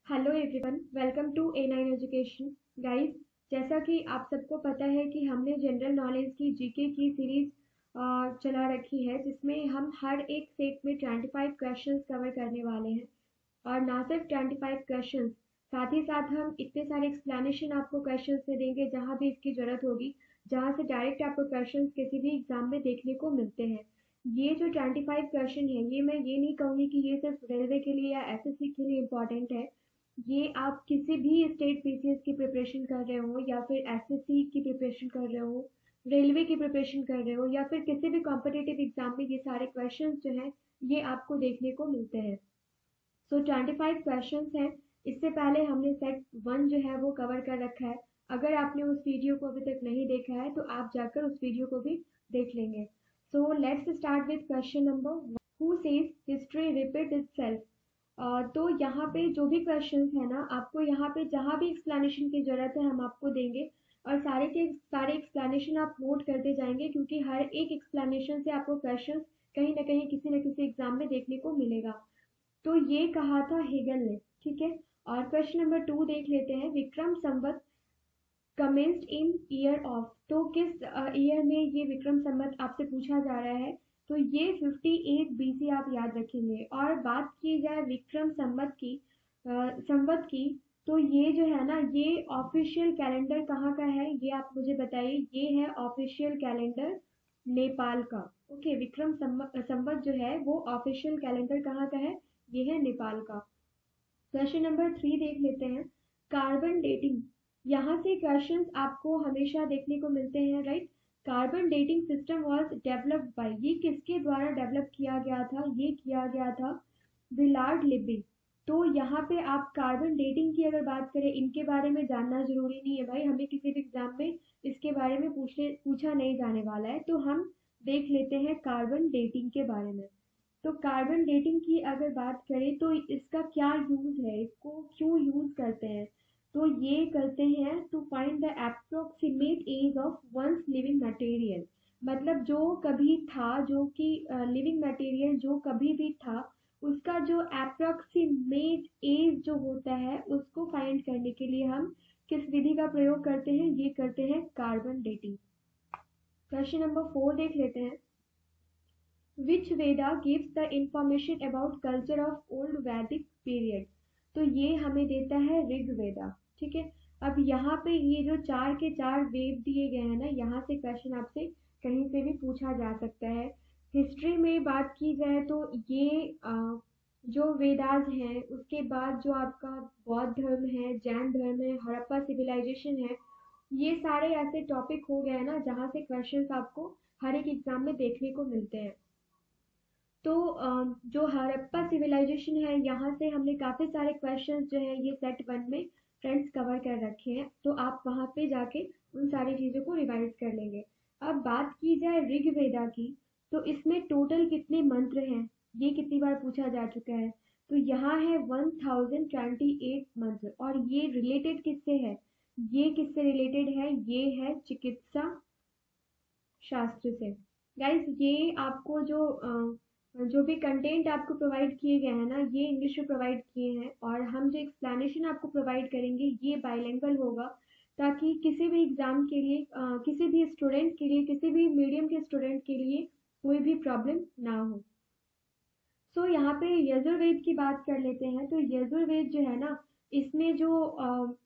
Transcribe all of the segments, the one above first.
Hello everyone, welcome to A9 education. Guys, जैसा कि आप सबको पता है कि हमने जनरल नॉलेज की जीके की सीरीज चला रखी है, जिसमें हम हर एक सेट में 25 क्वेश्चंस कवर करने वाले हैं। और ना सिर्फ 25 क्वेश्चंस, साथ ही साथ हम इतने सारे एक्सप्लेनेशन आपको क्वेश्चंस में देंगे जहां भी इसकी जरूरत होगी, जहां से डायरेक्ट आपको क्वेश्चंस किसी भी एग्जाम में देखने को मिलते हैं। ये जो 25 क्वेश्चन है, ये मैं ये नहीं कहूँगी कि ये सिर्फ रेलवे के लिए या एसएससी के लिए इम्पोर्टेंट है। ये आप किसी भी स्टेट पीसीएस की प्रिपरेशन कर रहे हो या फिर एसएससी की प्रिपरेशन कर रहे हो, रेलवे की प्रिपरेशन कर रहे हो या फिर किसी भी कॉम्पिटिटिव एग्जाम में ये सारे क्वेश्चंस जो हैं ये आपको देखने को मिलते हैं। सो 25 क्वेश्चंस हैं। इससे पहले हमने सेट 1 जो है वो कवर कर रखा है। अगर आपने उस वीडियो को अभी तक नहीं देखा है तो आप जाकर उस वीडियो को भी देख लेंगे। So let's start with question number, who says history repeat itself. तो यहाँ पे जो भी क्वेश्चंस है ना, आपको यहाँ पे जहाँ भी एक्सप्लेनेशन की जरूरत है हम आपको देंगे। और सारे के सारे एक्सप्लेनेशन आप नोट करते जाएंगे, क्योंकि हर एक एक्सप्लेनेशन से आपको क्वेश्चंस कहीं ना कहीं किसी न किसी एग्जाम में देखने को मिलेगा। तो ये कहा था हेगल ने, ठीक है। और क्वेश्चन नंबर 2 देख लेते हैं, Vikram Samvat commenced in year of. तो किस ईयर में ये विक्रम संवत आपसे पूछा जा रहा है। तो ये 58 बीसी आप याद रखेंगे। और बात की जाए विक्रम संवत की, तो ये जो है ना, ये ऑफिशियल कैलेंडर कहाँ का है ये आप मुझे बताइए। ये है ऑफिशियल कैलेंडर नेपाल का। ओके, विक्रम संवत जो है वो ऑफिशियल कैलेंडर कहाँ का है, ये है नेपाल का। क्वेश्चन नंबर 3 देख लेते हैं, कार्बन डेटिंग। यहाँ से क्वेश्चंस आपको हमेशा देखने को मिलते हैं, right. Carbon dating system was developed by, ये किसके द्वारा डेवलप किया गया था, ये किया गया था विलार्ड लिबिंग। तो यहाँ पे आप कार्बन डेटिंग की अगर बात करें, इनके बारे में जानना जरूरी नहीं है भाई, हमें किसी भी एग्जाम में इसके बारे में पूछा नहीं जाने वाला है। तो हम देख लेते हैं कार्बन डेटिंग के बारे में। तो कार्बन डेटिंग की अगर बात करें तो इसका क्या यूज है, इसको क्यों यूज करते हैं। तो ये करते हैं to find the approximate age of ones living material. मतलब जो कभी था, जो कि लिविंग मटेरियल जो कभी भी था, उसका जो अप्रोक्सीमेट एज जो होता है उसको फाइंड करने के लिए हम किस विधि का प्रयोग करते हैं, ये करते हैं कार्बन डेटिंग। क्वेश्चन नंबर 4 देख लेते हैं, which Veda gives the information about culture of old Vedic period. तो ये हमें देता है ऋग्वेदा, ठीक है। अब यहाँ पे ये जो 4 के 4 वेद दिए गए हैं ना, यहाँ से क्वेश्चन आपसे कहीं से भी पूछा जा सकता है। हिस्ट्री में बात की जाए तो ये जो वेदास हैं, उसके बाद जो आपका बौद्ध धर्म है, जैन धर्म है, हड़प्पा सिविलाइजेशन है, ये सारे ऐसे टॉपिक हो गए हैं ना जहाँ से क्वेश्चंस आपको हर एक एग्जाम में देखने को मिलते हैं। तो जो हड़प्पा सिविलाइजेशन है, यहाँ से हमने काफी सारे क्वेश्चंस जो है ये सेट 1 में फ्रेंड्स कवर कर रखे हैं, तो आप वहां पे जाके उन सारी चीजों को रिवाइज कर लेंगे। अब बात की जाए ऋग्वेदा की, तो इसमें टोटल कितने मंत्र हैं, ये कितनी बार पूछा जा चुका है। तो यहाँ है 1028 मंत्र। और ये रिलेटेड किससे है, ये किससे रिलेटेड है, ये है चिकित्सा शास्त्र से। गाइस, ये आपको जो भी कंटेंट आपको प्रोवाइड किए गए हैं ना, ये इंग्लिश में प्रोवाइड किए हैं। और हम जो एक्सप्लेनेशन आपको प्रोवाइड करेंगे ये बाइलिंगुअल होगा, ताकि किसी भी एग्जाम के लिए किसी भी स्टूडेंट के लिए, किसी भी मीडियम के स्टूडेंट के लिए कोई भी प्रॉब्लम ना हो। सो यहाँ पे यजुर्वेद की बात कर लेते हैं। तो यजुर्वेद जो है ना, इसमें जो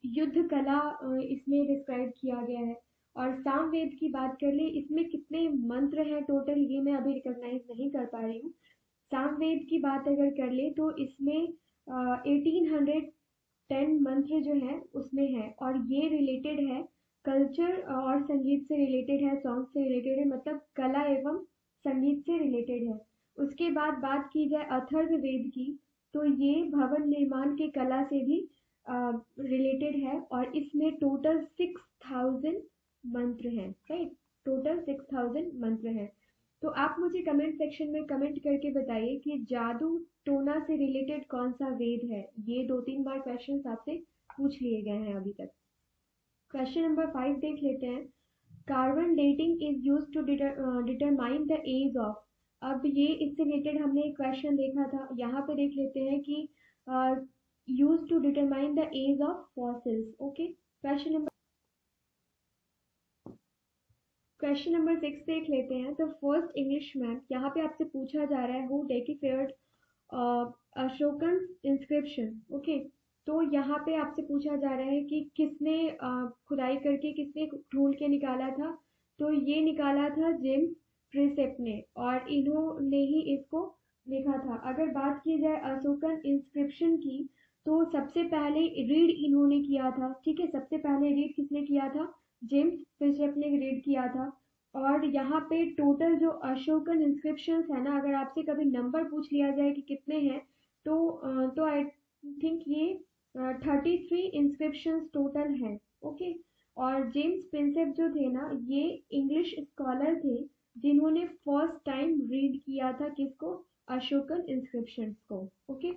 युद्ध कला इसमें डिस्क्राइब किया गया है। और सामवेद की बात कर ले, इसमें कितने मंत्र हैं टोटल, ये मैं अभी रिकॉग्नाइज नहीं कर पा रही हूँ। सामवेद की बात अगर कर ले तो इसमें 1810 मंत्र जो है उसमें है। और ये रिलेटेड है कल्चर और संगीत से रिलेटेड है, सॉन्ग से रिलेटेड है, मतलब कला एवं संगीत से रिलेटेड है। उसके बाद बात की जाए अथर्ववेद की, तो ये भवन निर्माण के कला से भी रिलेटेड है। और इसमें टोटल 6000 मंत्र हैं, राइट। टोटल 6000 मंत्र हैं। तो आप मुझे कमेंट सेक्शन में कमेंट करके बताइए कि जादू टोना से रिलेटेड कौन सा वेद है। ये 2-3 बार क्वेश्चन आपसे पूछ लिए गए हैं अभी तक। क्वेश्चन नंबर 5 देख लेते हैं, carbon dating is use to determine the age of. अब ये इससे रिलेटेड हमने एक क्वेश्चन देखा था, यहाँ पे देख लेते हैं कि used to determine the age of fossils. Okay, question number 6 देख लेते हैं। द फर्स्ट इंग्लिश मैन, यहाँ पे आपसे पूछा जा रहा है हु डेकिफेयर्ड अशोकन इंस्क्रिप्शन। ओके, तो यहाँ पे आपसे पूछा जा रहा है कि किसने खुदाई करके किसने ढूंढ के निकाला था। तो ये निकाला था जेम्स प्रिसेप ने, और इन्होंने ही इसको लिखा था। अगर बात की जाए अशोकन इंस्क्रिप्शन की, तो सबसे पहले रीड इन्होंने किया था। ठीक है, सबसे पहले रीड किसने किया था? जेम्स प्रिसेप ने रीड किया था। और यहाँ पे टोटल जो अशोकन इंस्क्रिप्शंस है ना, अगर आपसे कभी नंबर पूछ लिया जाए कि कितने हैं, तो आई थिंक ये 33 इंस्क्रिप्शंस टोटल हैं। ओके, और जेम्स प्रिंसेप जो थे ना, ये इंग्लिश स्कॉलर थे जिन्होंने फर्स्ट टाइम रीड किया था किसको? अशोकन इंस्क्रिप्शंस को। ओके,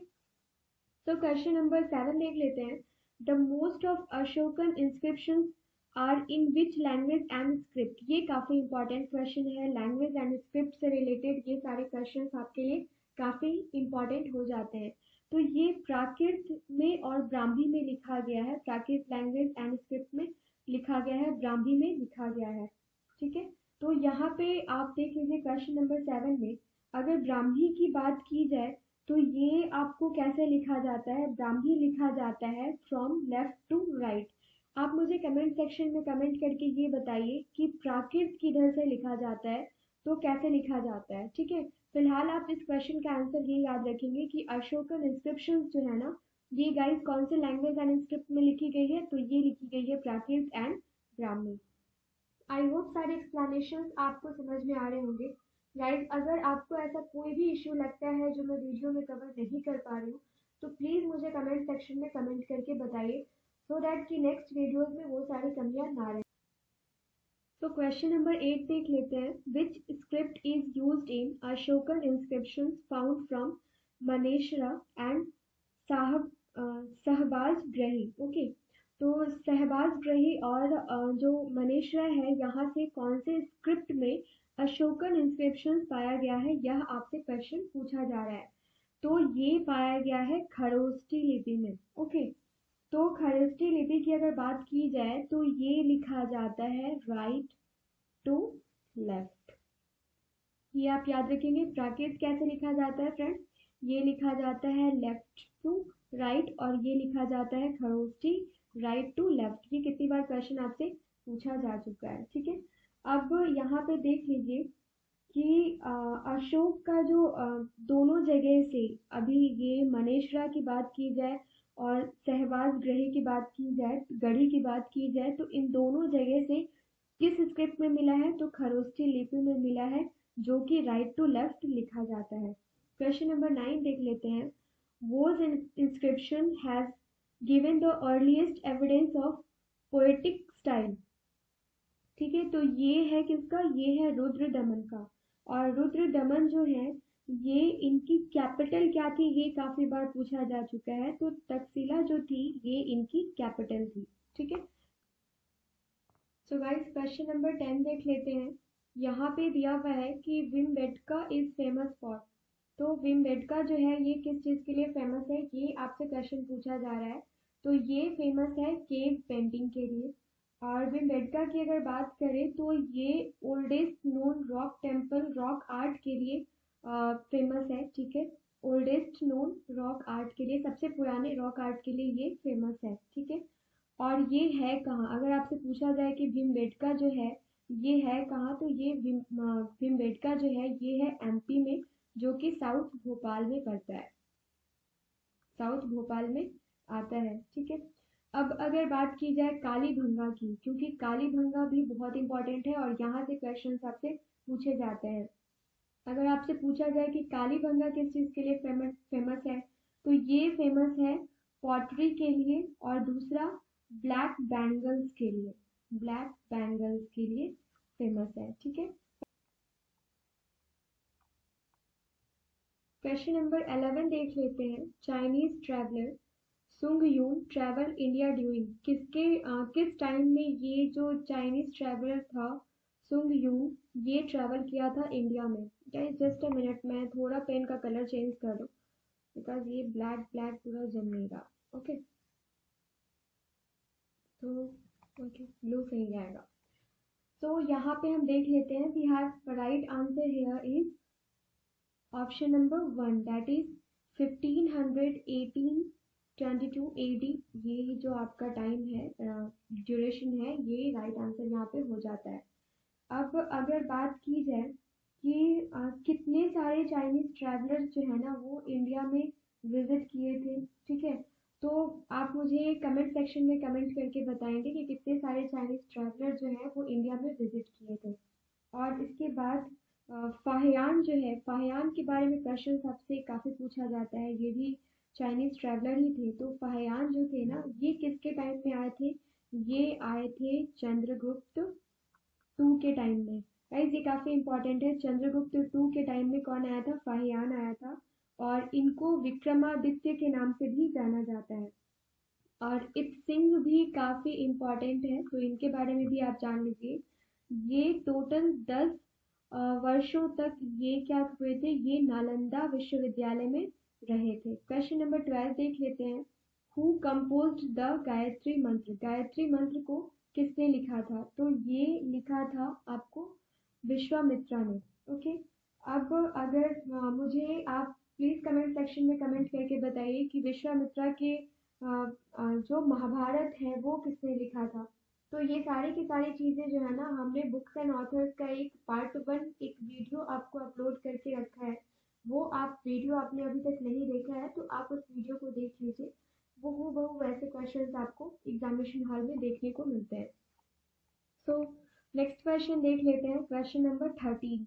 तो क्वेश्चन नंबर 7 देख लेते हैं। The most of Ashokan inscriptions are in which language and script. ये काफी इंपॉर्टेंट क्वेश्चन है, लैंग्वेज एंड स्क्रिप्ट से रिलेटेड ये सारे क्वेश्चन आपके लिए काफी इंपॉर्टेंट हो जाते हैं। तो ये प्राकृत में और ब्राह्मी में लिखा गया है, प्राकृत लैंग्वेज एंड स्क्रिप्ट में लिखा गया है, ब्राह्मी में लिखा गया है। ठीक है, तो यहाँ पे आप देख लीजिए क्वेश्चन नंबर 7 में, अगर ब्राह्मी की बात की जाए तो ये आपको कैसे लिखा जाता है? ब्राह्मी लिखा जाता है फ्रॉम लेफ्ट टू राइट। आप मुझे कमेंट सेक्शन में कमेंट करके ये बताइए कि प्राकृत किधर से लिखा जाता है, तो कैसे लिखा जाता है। ठीक है, फिलहाल आप इस क्वेश्चन का आंसर ये याद रखेंगे कि अशोकन इंस्क्रिप्शन जो है ना, ये गाइस कौन से लैंग्वेज एंड स्क्रिप्ट में लिखी गई है? तो ये लिखी गई है प्राकृत एंड ब्राह्मी। आई होप सारे एक्सप्लेनेशन आपको समझ में आ रहे होंगे। गाइस, अगर आपको ऐसा कोई भी इश्यू लगता है जो मैं वीडियो में कवर नहीं कर पा रही हूँ, तो प्लीज़ मुझे कमेंट सेक्शन में कमेंट करके बताइए, सो दैट कि नेक्स्ट वीडियोस में वो सारी कमियां ना रहे। तो क्वेश्चन नंबर 8 देख लेते हैं। Which script is used in Ashokan inscription found from Mansehra and साहब सहबाज ग्रही। ओके, तो सहबाज ग्रही और जो मनेसरा है, यहाँ से कौन से स्क्रिप्ट में अशोकन इंस्क्रिप्शन पाया गया है, यह आपसे क्वेश्चन पूछा जा रहा है। तो ये पाया गया है खरोष्ठी लिपि में। ओके, तो खरोष्ठी लिपि की अगर बात की जाए तो ये लिखा जाता है राइट टू लेफ्ट। ये आप याद रखेंगे। प्राकृत कैसे लिखा जाता है फ्रेंड्स? ये लिखा जाता है लेफ्ट टू राइट, और ये लिखा जाता है खरोष्ठी राइट टू लेफ्ट। ये कितनी बार क्वेश्चन आपसे पूछा जा चुका है। ठीक है, अब यहाँ पे देख लीजिए कि अशोक का जो दोनों जगह से, अभी ये मनेसरा की बात की जाए और सहबाज ग्रही की बात की जाए, गढ़ी की बात की जाए, तो इन दोनों जगह से किस स्क्रिप्ट में मिला है? तो खरोष्ठी लिपि में मिला है, जो कि राइट टू लेफ्ट लिखा जाता है। क्वेश्चन नंबर 9 देख लेते हैं। Whose inscription has given the earliest evidence of poetic style. ठीक है, तो ये है किसका? ये है रुद्र दमन का। और रुद्र दमन जो है, ये इनकी कैपिटल क्या थी? ये काफी बार पूछा जा चुका है। तो तक्षशिला जो थी, ये इनकी कैपिटल थी। ठीक है, सो गाइस क्वेश्चन नंबर 10 देख लेते हैं। यहाँ पे दिया हुआ है कि भीमबेटका इज फेमस फॉर। तो भीमबेटका जो है, ये किस चीज के लिए फेमस है? ये आपसे क्वेश्चन पूछा जा रहा है। तो ये फेमस है केव पेंटिंग के लिए। और भीमबेटका की अगर बात करें तो ये oldest known rock temple rock art के लिए फेमस है। ठीक है, ओल्डेस्ट नोन रॉक आर्ट के लिए, सबसे पुराने रॉक आर्ट के लिए ये फेमस है। ठीक है, और ये है कहाँ? अगर आपसे पूछा जाए कि भीमबेटका जो है ये है कहाँ, तो ये भीमबेटका जो है ये है एमपी में, जो कि साउथ भोपाल में पड़ता है, साउथ भोपाल में आता है। ठीक है, अब अगर बात की जाए कालीभंगा की, क्योंकि कालीभंगा भी बहुत इंपॉर्टेंट है और यहाँ से क्वेश्चन आपसे पूछे जाते हैं। अगर आपसे पूछा जाए कि कालीभंगा किस चीज़ के लिए फेमस है, तो ये फेमस है पॉटरी के लिए, और दूसरा ब्लैक बैंगल्स के लिए, ब्लैक बैंगल्स के लिए फेमस है। ठीक है, क्वेश्चन नंबर 11 देख लेते हैं। चाइनीज ट्रैवलर सुंग यून ट्रैवल इंडिया ड्यूरिंग। किस टाइम में ये जो चाइनीज ट्रैवलर था सुंग यून, ये ट्रैवल किया था इंडिया में? जस्ट अ मिनट, मैं थोड़ा पेन का कलर चेंज कर दूँ, बिकॉज ये ब्लैक ब्लैक पूरा जम नहीं रहा। ओके, तो ओके ब्लू सही जाएगा। तो यहाँ पे हम देख लेते हैं, we have right answer here is option number 1, that is 1518-22 AD। ये जो आपका टाइम है, ड्यूरेशन है, ये राइट आंसर यहाँ पे हो जाता है। अब अगर बात की जाए कि कितने सारे चाइनीज ट्रैवलर्स जो है ना वो इंडिया में विजिट किए थे, ठीक है, तो आप मुझे कमेंट सेक्शन में कमेंट करके बताएंगे कि कितने सारे चाइनीज ट्रैवलर जो है वो इंडिया में विजिट किए थे। और इसके बाद फाहियान जो है, फाहियान के बारे में क्वेश्चन आपसे काफ़ी पूछा जाता है, ये भी चाइनीज ट्रैवलर ही थे। तो फाहियान जो थे ना, ये किसके टाइम में आए थे? ये आए थे चंद्रगुप्त टू के टाइम में। गाइस ये काफ़ी इंपॉर्टेंट है, चंद्रगुप्त टू के टाइम में कौन आया था? फाहियान आया था। और इनको विक्रमादित्य के नाम से भी जाना जाता है। और इत सिंह भी काफ़ी इम्पोर्टेंट है, तो इनके बारे में भी आप जान लीजिए। ये टोटल 10 वर्षों तक ये क्या हुए थे? ये नालंदा विश्वविद्यालय में रहे थे। क्वेश्चन नंबर 12 देख लेते हैं। हु कंपोज्ड द गायत्री मंत्र? गायत्री मंत्र को किसने लिखा था? तो ये लिखा था आपको विश्वामित्रा ने। ओके, अब अगर मुझे आप प्लीज़ कमेंट सेक्शन में कमेंट करके बताइए कि विश्वामित्रा के जो महाभारत है वो किसने लिखा था। तो ये सारी की सारी चीज़ें जो है ना, हमने बुक्स एंड ऑथर्स का एक पार्ट 1 एक वीडियो आपको अपलोड करके रखा है। वो आप वीडियो आपने अभी तक नहीं देखा है तो आप उस वीडियो को देख लीजिए। वो हूबहू वैसे क्वेश्चंस आपको एग्जामिनेशन हॉल में देखने को मिलते हैं। सो नेक्स्ट क्वेश्चन देख लेते हैं, क्वेश्चन नंबर 13।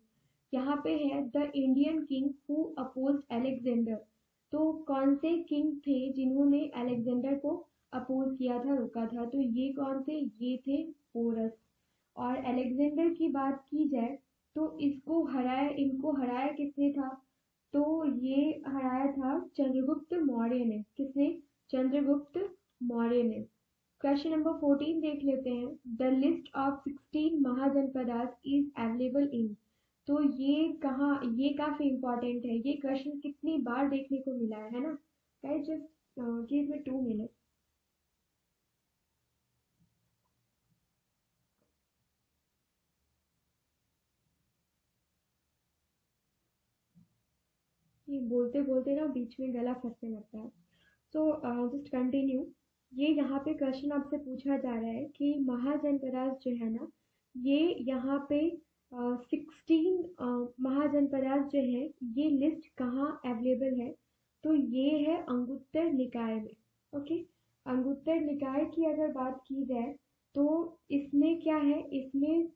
यहाँ पे है the Indian king who oppose Alexander. तो कौन से किंग थे जिन्होंने अलेक्जेंडर को अपोज किया था, रोका था? तो ये कौन थे? ये थे पोरस। और अलेक्जेंडर की बात की जाए तो इनको हराया किसने था? तो ये हराया था चंद्रगुप्त मौर्य ने। किसने? चंद्रगुप्त मौर्य ने। क्वेश्चन नंबर 14 देख लेते हैं। The list of 16 mahajanapadas is available in. तो ये कहाँ, ये काफी इंपॉर्टेंट है, ये क्वेश्चन कितनी बार देखने को मिला है ना? Guys just give me 2 minute. ये बोलते बोलते ना बीच में गला फंसने लगता है। So just continue. ये यहाँ पे क्वेश्चन आपसे पूछा जा रहा है कि महाजनपदास जो है ना, ये यहाँ पे 16 महाजनपदास जो है, ये लिस्ट कहाँ अवेलेबल है? तो ये है अंगुत्तर निकाय में। ओके, अंगुत्तर निकाय की अगर बात की जाए तो इसमें क्या है? इसमें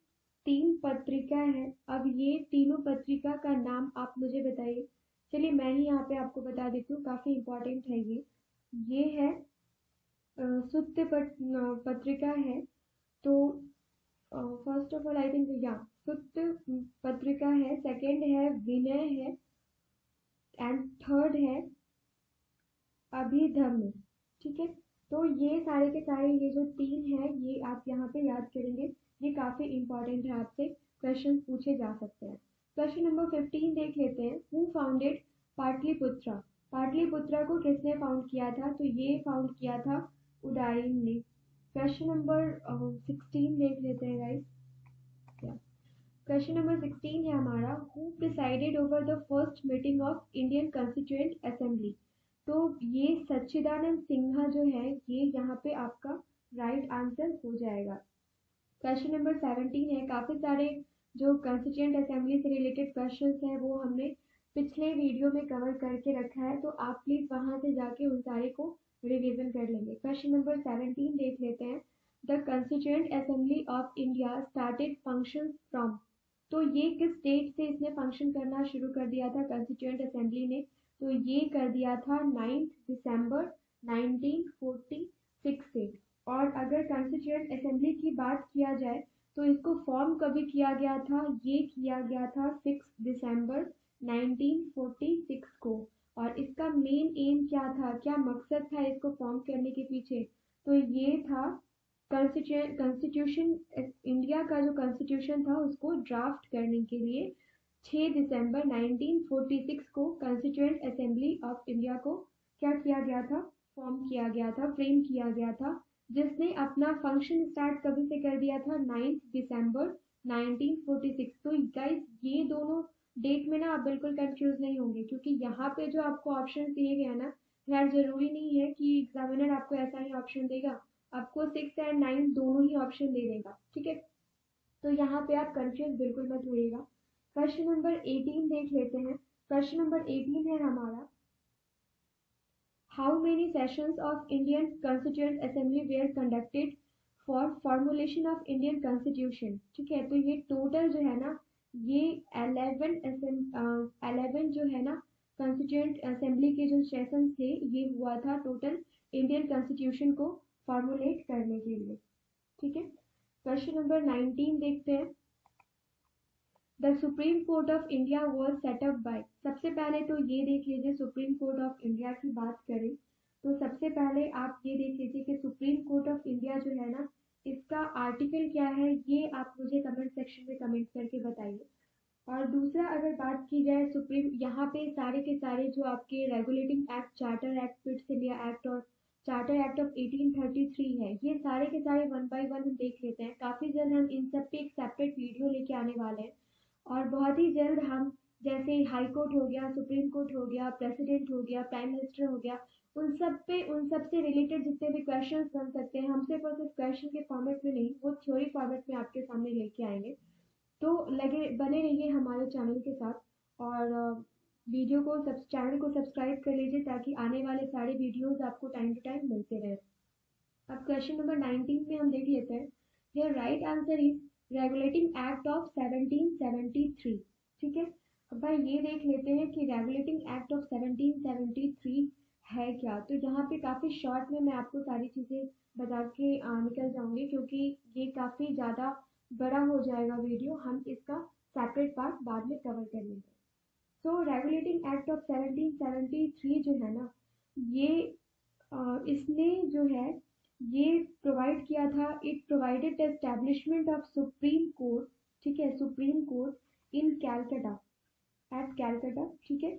3 पत्रिका है। अब ये तीनों पत्रिका का नाम आप मुझे बताइए। चलिए मैं ही यहाँ पे आपको बता देती हूँ, काफ़ी इम्पोर्टेंट है ये। ये है सुत्त पत्रिका है। तो first of all I think या सुत्त पत्रिका है, सेकंड है विनय है, एंड थर्ड है अभिधर्म। ठीक है, तो ये सारे के सारे ये जो 3 है ये आप यहाँ पे याद करेंगे। ये काफ़ी इंपॉर्टेंट है, आपसे क्वेश्चन पूछे जा सकते हैं। क्वेश्चन नंबर 15 देख लेते हैं। Who founded Pataliputra? पाटलिपुत्रा को किसने फाउंड किया था? तो ये फाउंड किया था उदायन ने। क्वेश्चन नंबर 16 देख लेते हैं गाइस। क्वेश्चन नंबर 16 है हमारा, who presided over the first meeting of Indian constituent assembly? तो ये सच्चिदानंद सिन्हा जो है, ये यहाँ पे आपका राइट आंसर हो जाएगा। क्वेश्चन नंबर 17 है। काफ़ी सारे जो कॉन्स्टिट्यूएंट असेंबली से रिलेटेड क्वेश्चंस हैं वो हमने पिछले वीडियो में कवर करके रखा है, तो आप प्लीज़ वहाँ से जाके उन सारे को रिवीजन कर लेंगे। क्वेश्चन नंबर 17 देख लेते हैं। The constituent assembly of India started functions from. तो ये किस डेट से इसने फंक्शन करना शुरू कर दिया था कॉन्स्टिट्यूएंट असेंबली ने? तो ये कर दिया था 9 दिसंबर 1946 से। और अगर कॉन्स्टिट्यूएंट असेंबली की बात किया जाए तो इसको फॉर्म कभी किया गया था? ये किया गया था 6 दिसंबर 1946 को। और इसका मेन एम क्या था, क्या मकसद था इसको फॉर्म करने के पीछे? तो ये था कॉन्स्टिट्यूशन, इंडिया का जो कॉन्स्टिट्यूशन था उसको ड्राफ्ट करने के लिए 6 दिसंबर 1946 को कॉन्स्टिट्यूएंट असेंबली ऑफ इंडिया को क्या किया गया था? फॉर्म किया गया था, फ्रेम किया गया था, जिसने अपना फंक्शन स्टार्ट कभी से कर दिया था, 9 दिसंबर 1946। तो गाइस ये दोनों डेट में ना आप बिल्कुल कंफ्यूज नहीं होंगे, क्योंकि यहाँ पे जो आपको ऑप्शन दिए गए हैं ना, यार जरूरी नहीं है कि एग्जामिनर आपको ऐसा ही ऑप्शन देगा, आपको 6 एंड 9 दोनों ही ऑप्शन दे देगा, ठीक है। तो यहाँ पे आप कंफ्यूज बिल्कुल मत होइएगा। क्वेश्चन नंबर 18 देख लेते हैं। क्वेश्चन नंबर 18 है हमारा, how many sessions of Indian constituent assembly were conducted for formulation of Indian constitution, ठीक है। तो ये टोटल जो है ना, ये 11 जो है ना कॉन्स्टिट्यूएंट असेंबली के जो सेशंस थे, ये हुआ था टोटल इंडियन कॉन्स्टिट्यूशन को फॉर्मुलेट करने के लिए, ठीक है। क्वेश्चन नंबर 19 देखते हैं। The supreme court of India was set up by, सबसे पहले तो ये देख लीजिए, सुप्रीम कोर्ट ऑफ इंडिया की बात करें तो सबसे पहले आप ये देख लीजिए कि सुप्रीम कोर्ट ऑफ इंडिया जो है ना, इसका आर्टिकल क्या है, ये आप मुझे कमेंट सेक्शन में कमेंट करके बताइए। और दूसरा अगर बात की जाए सुप्रीम, यहाँ पे सारे के सारे जो आपके regulating act, charter act, fits India act और चार्टर एक्ट ऑफ 1833 है, ये सारे के सारे वन बाय वन हम देख लेते हैं। काफ़ी जल्द हम इन सब पे एक सेपरेट वीडियो लेके आने वाले हैं, और बहुत ही जल्द हम, जैसे हाई कोर्ट हो गया, सुप्रीम कोर्ट हो गया, प्रेसिडेंट हो गया, प्राइम मिनिस्टर हो गया, उन सब से रिलेटेड जितने भी क्वेश्चंस बन सकते हैं, हम सिर्फ और सिर्फ क्वेश्चन के फॉर्मेट में नहीं, वो थ्योरी फॉर्मेट में आपके सामने लेके आएंगे। तो लगे बने रहिए हमारे चैनल के साथ, और वीडियो को चैनल को सब्सक्राइब कर लीजिए, ताकि आने वाले सारे वीडियोस आपको टाइम टू टाइम मिलते रहे। अब क्वेश्चन नंबर 19 में हम देख लेते हैं। Here right answer is regulating act of 1773, ठीक है। अब भाई ये देख लेते हैं कि रेगुलेटिंग एक्ट ऑफ 1773 है क्या। तो यहाँ पे काफ़ी शॉर्ट में मैं आपको सारी चीज़ें बता के निकल जाऊंगी, क्योंकि ये काफ़ी ज़्यादा बड़ा हो जाएगा वीडियो, हम इसका सेपरेट पार्ट बाद में कवर कर लेंगे। सो रेगुलेटिंग एक्ट ऑफ 1773 जो है ना, ये इसने जो है ये प्रोवाइड किया था, it provided the establishment of supreme court, ठीक है, सुप्रीम कोर्ट इन कैलकाटा, एट कैलकाटा, ठीक है,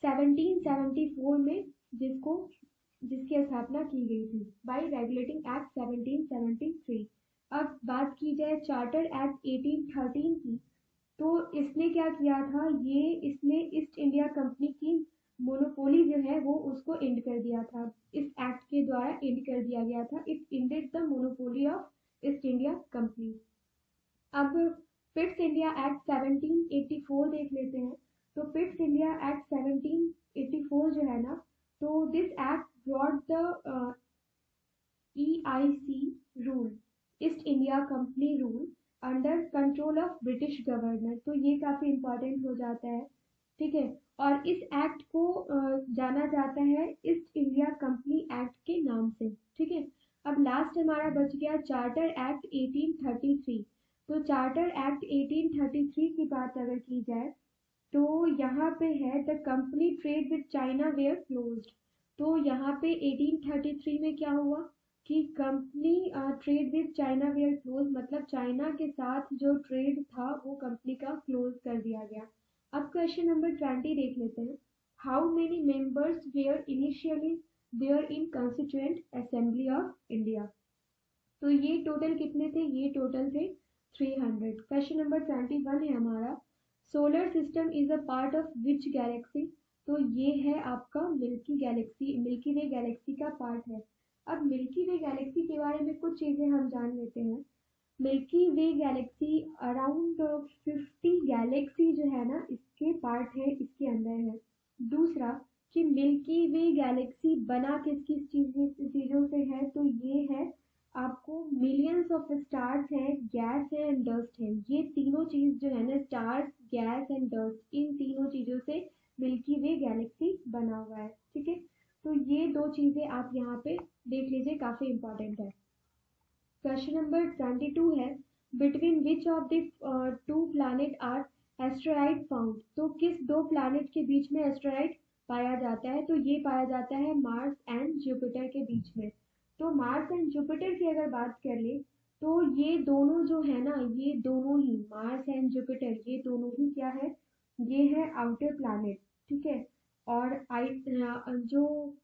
1774 में, जिसकी स्थापना की गई थी बाय रेगुलेटिंग एक्ट 1773। अब बात की जाए चार्टर एक्ट 1813 की, तो इसने क्या किया था, ये इसने ईस्ट इंडिया कंपनी की मोनोपोली जो है वो उसको एंड कर दिया था, इस एक्ट के द्वारा एंड कर दिया गया था। It ended the monopoly of east India company. अब पिट्स इंडिया एक्ट 1784 देख लेते हैं। तो पिट्स इंडिया एक्ट 1784 जो है ना, तो this act brought the EIC rule, east India company rule, under control of British governor. तो ये काफ़ी इंपॉर्टेंट हो जाता है, ठीक है। और इस एक्ट को जाना जाता है ईस्ट इंडिया कंपनी एक्ट के नाम से, ठीक है। अब लास्ट हमारा बच गया चार्टर एक्ट 1833। तो चार्टर एक्ट 1833 की बात अगर की जाए, तो यहाँ पे है the company trade with China were closed. तो यहाँ पे 1833 में क्या हुआ कि company trade with China were close, मतलब चाइना के साथ जो ट्रेड था वो कंपनी का क्लोज कर दिया गया। अब क्वेश्चन नंबर 20 देख लेते हैं। How many members were initially there in constituent assembly of India. तो ये टोटल कितने थे, ये टोटल थे 300। क्वेश्चन नंबर 21 है हमारा, solar system is a part of which Galaxy. तो ये है आपका मिल्की गैलेक्सी, मिल्की वे गैलेक्सी का पार्ट है। अब मिल्की वे गैलेक्सी के बारे में कुछ चीज़ें हम जान लेते हैं। मिल्की वे गैलेक्सी अराउंड 50 गैलेक्सी जो है ना, इसके पार्ट है, इसके अंदर है। दूसरा कि मिल्की वे गैलेक्सी बना किस किस चीज़ों से है, तो ये है आपको मिलियंस ऑफ स्टार्स हैं, गैस है एंड डस्ट है। ये तीनों चीज़ जो है ना, स्टार्स, गैस एंड डस्ट, इन तीनों चीज़ों से मिल्की वे गैलेक्सी बना हुआ है, ठीक है। तो ये दो चीज़ें आप यहाँ पे देख लीजिए, काफ़ी इंपॉर्टेंट है। क्वेश्चन नंबर 22 है, between which of the two planet are asteroid found. तो किस दो प्लैनेट के बीच में एस्टेरॉइड पाया जाता है, तो ये पाया जाता है मार्स एंड जुपिटर के बीच में। तो मार्स एंड जुपिटर की अगर बात कर ले, तो ये दोनों जो है ना, ये दोनों ही मार्स एंड जुपिटर, ये दोनों ही क्या है, ये है आउटर प्लैनेट, ठीक है। और जो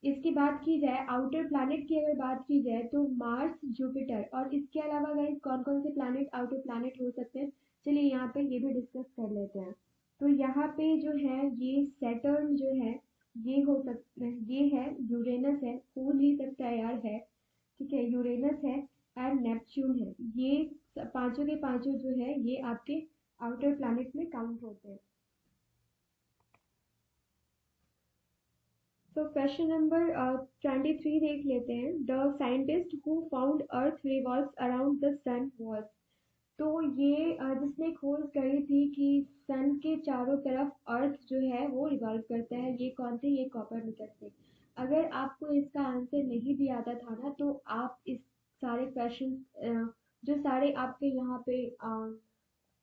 इसकी बात की जाए, आउटर प्लैनेट की अगर बात की जाए तो मार्स, जुपिटर और इसके अलावा गाइस कौन कौन से प्लैनेट आउटर प्लैनेट हो सकते हैं, चलिए यहाँ पे ये भी डिस्कस कर लेते हैं। तो यहाँ पे जो है ये सैटर्न जो है, ये हो सकता है, ये है यूरेनस है, हो नहीं सकता यार है, ठीक है, यूरेनस है एंड नेपच्यून है। ये पांचों के पांचों जो है ये आपके आउटर प्लैनेट में काउंट होते हैं। तो क्वेश्चन नंबर 23 देख लेते हैं। The scientist who found earth revolves around the sun was. तो ये जिसने खोज करी थी कि सन के चारों तरफ अर्थ जो है वो रिवॉल्व करता है, ये कौन थे, ये कॉपरनिकस थे। अगर आपको इसका आंसर नहीं भी आता था ना तो आप इस सारे क्वेश्चन जो सारे आपके यहाँ पे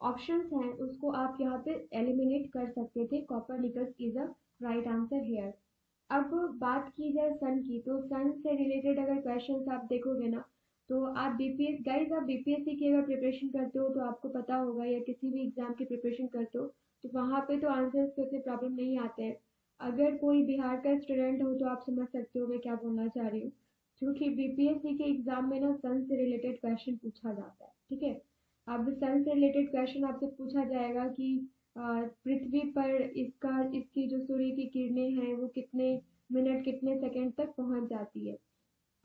ऑप्शंस हैं उसको आप यहाँ पे एलिमिनेट कर सकते थे। Copernicus is a right answer here. अब बात की जाए सन की, तो सन से रिलेटेड अगर क्वेश्चंस आप देखोगे ना तो आप बीपीएस गाइस, आप बीपीएससी की अगर प्रिपरेशन करते हो तो आपको पता होगा, या किसी भी एग्जाम की प्रिपरेशन करते हो तो वहाँ पे तो आंसर्स पे उतने प्रॉब्लम नहीं आते हैं। अगर कोई बिहार का स्टूडेंट हो तो आप समझ सकते हो मैं क्या बोलना चाह रही हूँ, क्योंकि बीपीएससी के एग्जाम में ना सन से रिलेटेड क्वेश्चन पूछा जाता है, ठीक है। अब सन से रिलेटेड क्वेश्चन आपसे पूछा जाएगा कि पृथ्वी पर इसका इसकी जो सूर्य की किरणें हैं वो कितने मिनट कितने सेकंड तक पहुंच जाती है।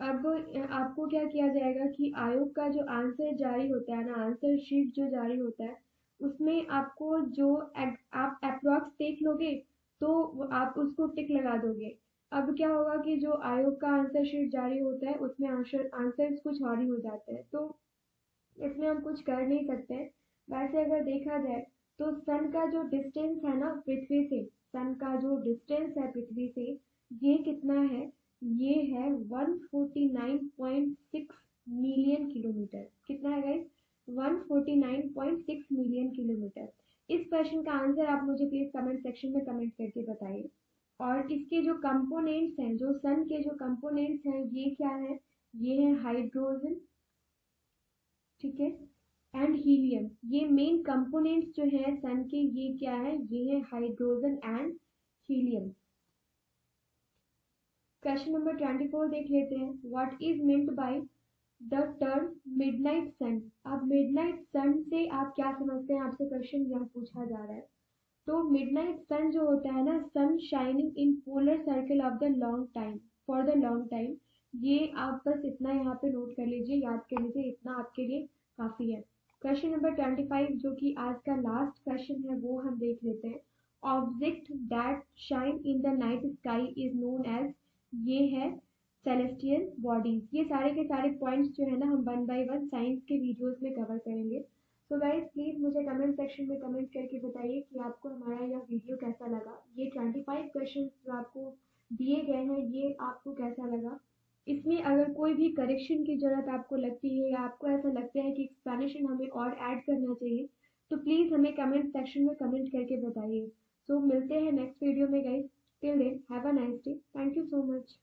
अब आपको क्या किया जाएगा कि आयोग का जो आंसर जारी होता है ना, आंसर शीट जो जारी होता है उसमें आपको जो आप अप्रोक्स देख लोगे तो आप उसको टिक लगा दोगे। अब क्या होगा कि जो आयोग का आंसर शीट जारी होता है उसमें आंसर आंसर्स कुछ और ही हो जाते हैं, तो इसमें हम कुछ कर नहीं सकते। वैसे अगर देखा जाए तो सन का जो डिस्टेंस है ना पृथ्वी से, सन का जो डिस्टेंस है पृथ्वी से, ये कितना है, ये है 149.6 मिलियन किलोमीटर। कितना है गाइस, 149.6 मिलियन किलोमीटर। इस क्वेश्चन का आंसर आप मुझे प्लीज कमेंट सेक्शन में कमेंट करके बताइए। और इसके जो कंपोनेंट्स हैं, जो सन के जो कंपोनेंट्स हैं ये क्या है, ये है हाइड्रोजन, ठीक है, एंड हीलियम। ये मेन कंपोनेंट्स जो है सन के, ये क्या है, ये है hydrogen and helium. Question number 24 देख लेते हैं। What is meant by the term midnight sun. अब मिडनाइट सन से आप क्या समझते हैं, आपसे क्वेश्चन यह पूछा जा रहा है। तो मिडनाइट सन जो होता है ना, sun shining in polar circle of the long time, for the long time. ये आप बस इतना यहाँ पे नोट कर लीजिए, याद कर लीजिए, इतना आपके लिए काफी है। क्वेश्चन नंबर 25 जो कि आज का लास्ट क्वेश्चन है वो हम देख लेते हैं। Object that shine in the night sky is known as, ये है सेलेस्टियल बॉडीज। ये सारे के सारे पॉइंट्स जो है ना हम वन बाय वन साइंस के वीडियोस में कवर करेंगे। तो गाइज प्लीज मुझे कमेंट सेक्शन में कमेंट करके बताइए कि आपको हमारा यह वीडियो कैसा लगा। ये 25 क्वेश्चन जो आपको दिए गए हैं ये आपको कैसा लगा। इसमें अगर कोई भी करेक्शन की जरूरत आपको लगती है या आपको ऐसा लगता है कि एक्सप्लेनेशन हमें और ऐड करना चाहिए तो प्लीज हमें कमेंट सेक्शन में कमेंट करके बताइए। तो मिलते हैं नेक्स्ट वीडियो में guys. Till then have a nice day, thank you so much.